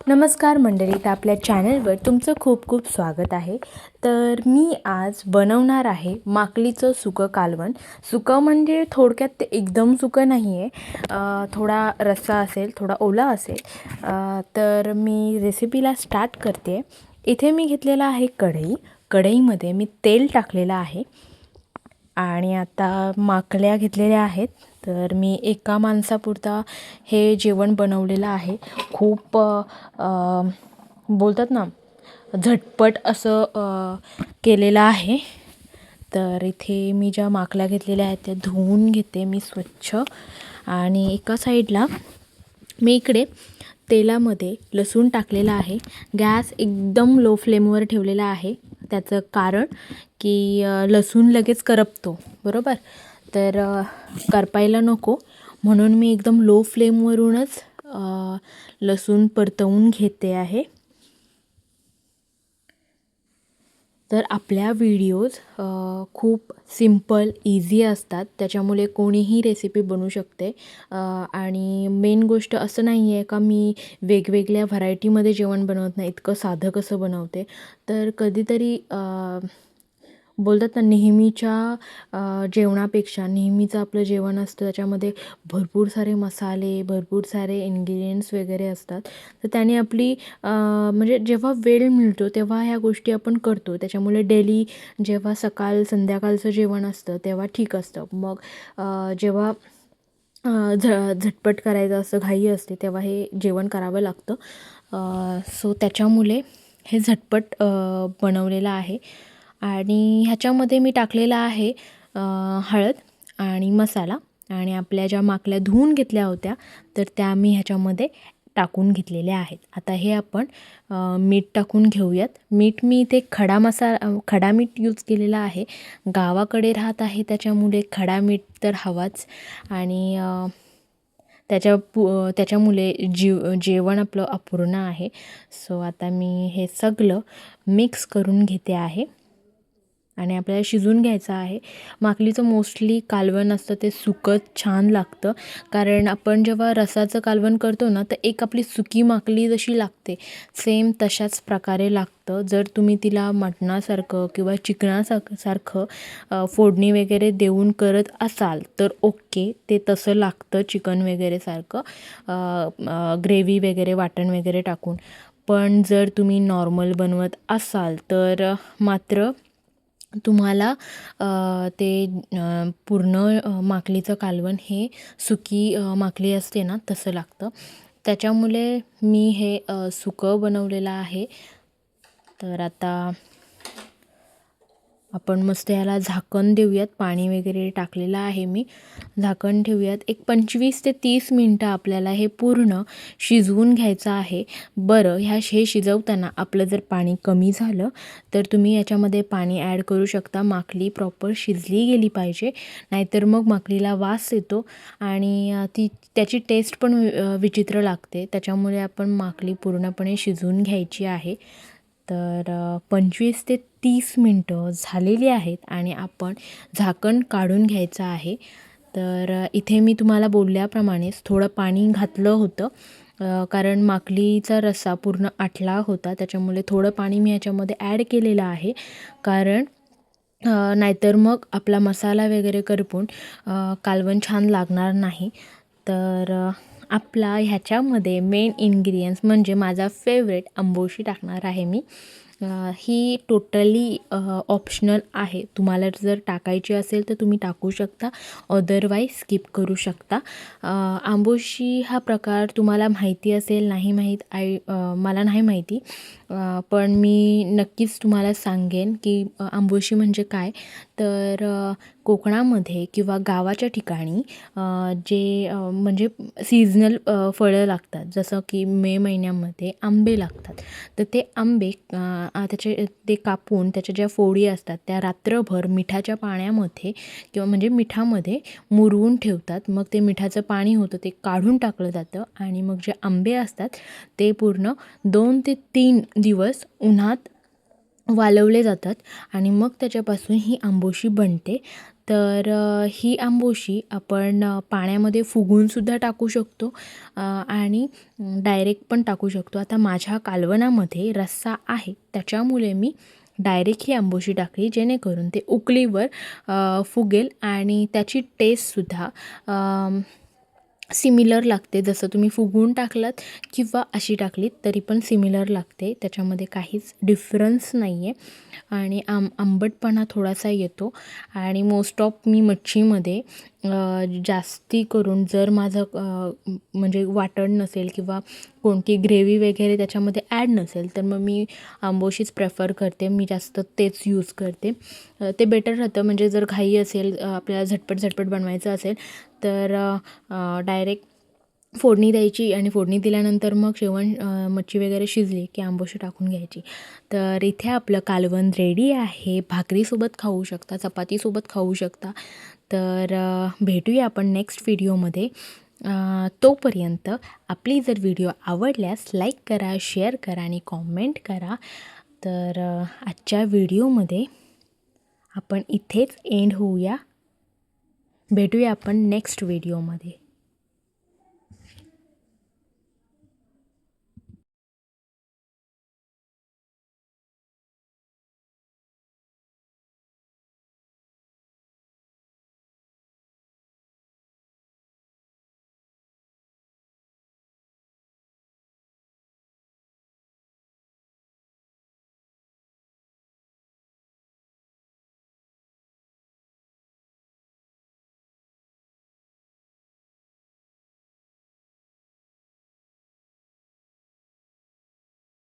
नमस्कार मंडळी, तर आपल्या चॅनलवर तुमचं खूप खूप स्वागत आहे. तर मी आज बनवणार आहे माकलीचं सुकं कालवण. सुकं म्हणजे थोडक्यात ते एकदम सुकं नाही आहे, थोडा रस्सा असेल, थोडा ओला असेल. तर मी रेसिपीला स्टार्ट करते. इथे मी घेतलेला आहे कढई. कढईमध्ये मी तेल टाकलेलं आहे आणि आता माकल्या घेतलेल्या आहेत. तर मी एका माणसापुरता हे जेवण बनवलेलं आहे. खूप बोलतात ना, झटपट असं केलेलं आहे. तर इथे मी ज्या माकल्या घेतलेल्या आहेत त्या धुवून घेते मी स्वच्छ. आणि एका साईडला मी इकडे तेलामध्ये लसूण टाकलेला आहे. गॅस एकदम लो फ्लेमवर ठेवलेला आहे. त्याचं कारण की लसूण लगेच करपतो, बरोबर. तर करपायला नको म्हणून मी एकदम लो फ्लेमवरूनच लसूण परतवून घेते आहे. तर आपल्या व्हिडिओज खूप सिम्पल इझी असतात, त्याच्यामुळे कोणीही रेसिपी बनवू शकते. आणि मेन गोष्ट असं नाही आहे का मी वेगवेगळ्या व्हरायटीमध्ये जेवण बनवत नाही, इतकं साधं कसं बनवते. तर कधीतरी बोलतात ना, नेहमीच्या जेवणापेक्षा नेहमीचं आपलं जेवण असतं त्याच्यामध्ये भरपूर सारे मसाले, भरपूर सारे इन्ग्रेडियंट्स वगैरे असतात. तर त्याने आपली म्हणजे जेव्हा वेळ मिळतो तेव्हा ह्या गोष्टी आपण करतो. त्याच्यामुळे डेली जेव्हा सकाळ संध्याकाळचं जेवण असतं तेव्हा ठीक असतं. मग जेव्हा झटपट करायचं असं घाई असते तेव्हा हे जेवण करावं लागतं. सो त्याच्यामुळे हे झटपट बनवलेलं आहे. आणि ह्याच्यामध्ये मी टाकलेला आहे हळद आणि मसाला. आणि आपल्या ज्या माकल्या धुवून घेतल्या होत्या तर त्या मी ह्याच्यामध्ये टाकून घेतलेल्या आहेत. आता हे आपण मीठ टाकून घेऊयात. मीठ मी इथे खडा मीठ यूज केलेला आहे. गावाकडे राहत आहे त्याच्यामुळे खडा मीठ तर हवाच. आणि त्याच्यामुळे जेवण आपलं अपूर्ण आहे. सो आता मी हे सगळं मिक्स करून घेते आहे आणि आपल्याला शिजवून घ्यायचं आहे. माकलीचं मोस्टली कालवण असतं ते सुकं छान लागतं, कारण आपण जेव्हा रसाचं कालवण करतो ना तर एक आपली सुकी माकली जशी लागते सेम तशाच प्रकारे लागतं. जर तुम्ही तिला मटणासारखं किंवा चिकनासारखं फोडणी वगैरे देऊन करत असाल तर ओके, ते तसं लागतं चिकन वगैरे सारखं, ग्रेव्ही वगैरे वाटण वगैरे टाकून. पण जर तुम्ही नॉर्मल बनवत असाल तर मात्र तुम्हाला ते पूर्ण माकलीचं कालवण हे सुकी माकली असते ना तसं लागतं. त्याच्यामुळे मी हे सुकं बनवलेलं आहे. तर आता आपण मस्त याला झाकण देऊयात. पाणी वगैरे टाकलेलं आहे मी. झाकण ठेवूयात. एक 25 ते 30 मिनटं आपल्याला हे पूर्ण शिजवून घ्यायचं आहे. बरं, हे शिजवताना आपलं जर पाणी कमी झालं तर तुम्ही याच्यामध्ये पाणी ॲड करू शकता. माकली प्रॉपर शिजली गेली पाहिजे, नाहीतर मग माकलीला वास येतो आणि त्याची टेस्ट पण विचित्र लागते. त्याच्यामुळे आपण माकली पूर्णपणे शिजवून घ्यायची आहे. तर 25 ते 30 मिनटं झालेली आहेत आणि आपण झाकण काढून घ्यायचं आहे. तर इथे मी तुम्हाला बोलल्याप्रमाणेच थोडं पाणी घातलं होतं, कारण माकलीचा रस्सा पूर्ण आटला होता. त्याच्यामुळे थोडं पाणी मी याच्यामध्ये ॲड केलेलं आहे, कारण नाहीतर मग आपला मसाला वगैरे करपून कालवण छान लागणार नाही. तर आपला ह्याच्यामध्ये मेन इन्ग्रेडियंट्स म्हणजे माझा फेवरेट आंबोशी टाकणार आहे मी. ही टोटली ऑप्शनल आहे. तुम्हाला जर टाकायची असेल तर तुम्ही टाकू शकता, अदरवाईज स्किप करू शकता. आंबोशी हा प्रकार तुम्हाला माहिती असेल, नाही मला नाही माहिती, पण मी नक्कीच तुम्हाला सांगेन की आंबोशी म्हणजे काय. तर कोकणामध्ये किंवा गावाच्या ठिकाणी जे म्हणजे सीझनल फळं लागतात, जसं की मे महिन्यामध्ये आंबे लागतात. तर ते आंबे ते कापून त्याच्या ज्या फोडी असतात त्या रात्रभर मिठाच्या पाण्यामध्ये किंवा म्हणजे मिठामध्ये मुरवून ठेवतात. मग ते मिठाचं पाणी होतं ते काढून टाकलं जातं आणि मग जे आंबे असतात ते पूर्ण 2 ते 3 दिवस उन्हात वाळवले जातात आणि मग त्याच्यापासून ही आंबोशी बनते. तर ही आंबोशी आपण पाण्यामध्ये फुगूनसुद्धा टाकू शकतो आणि डायरेक्ट पण टाकू शकतो. आता माझ्या कालवणामध्ये रस्सा आहे, त्याच्यामुळे मी डायरेक्ट ही आंबोशी टाकली, जेणेकरून ते उकळीवर फुगेल आणि त्याची टेस्टसुद्धा सिमिलर लागते. जसं तुम्ही फुगवून टाकलात किंवा अशी टाकलीत तरी पण सिमिलर लागते, त्याच्यामध्ये काहीच डिफरन्स नाही आहे. आणि आंबटपणा थोडासा येतो. आणि मोस्ट ऑफ मी मच्छीमध्ये जास्ती करून जर माझं म्हणजे वाटण नसेल किंवा कोणती ग्रेव्ही वगैरे त्याच्यामध्ये ॲड नसेल, तर मग मी आंबोशीच प्रेफर करते. मी जास्त तेच यूज करते. ते बेटर राहतं. म्हणजे जर घाई असेल, आपल्याला झटपट बनवायचं असेल, तर डायरेक्ट फोडणी द्यायची आणि फोडणी दिल्यानंतर मग मच्छी वगैरे शिजली की आंबोशी टाकून घ्यायची. तर इथे आपलं कालवण रेडी आहे. भाकरीसोबत खाऊ शकता, चपातीसोबत खाऊ शकता. तर भेटूया आपण नेक्स्ट व्हिडिओमध्ये. तोपर्यंत आपली जर व्हिडिओ आवडल्यास लाईक करा, शेअर करा आणि कॉमेंट करा. तर आजच्या व्हिडिओमध्ये आपण इथेच एंड होऊया. भेटूया आपण नेक्स्ट व्हिडिओमध्ये.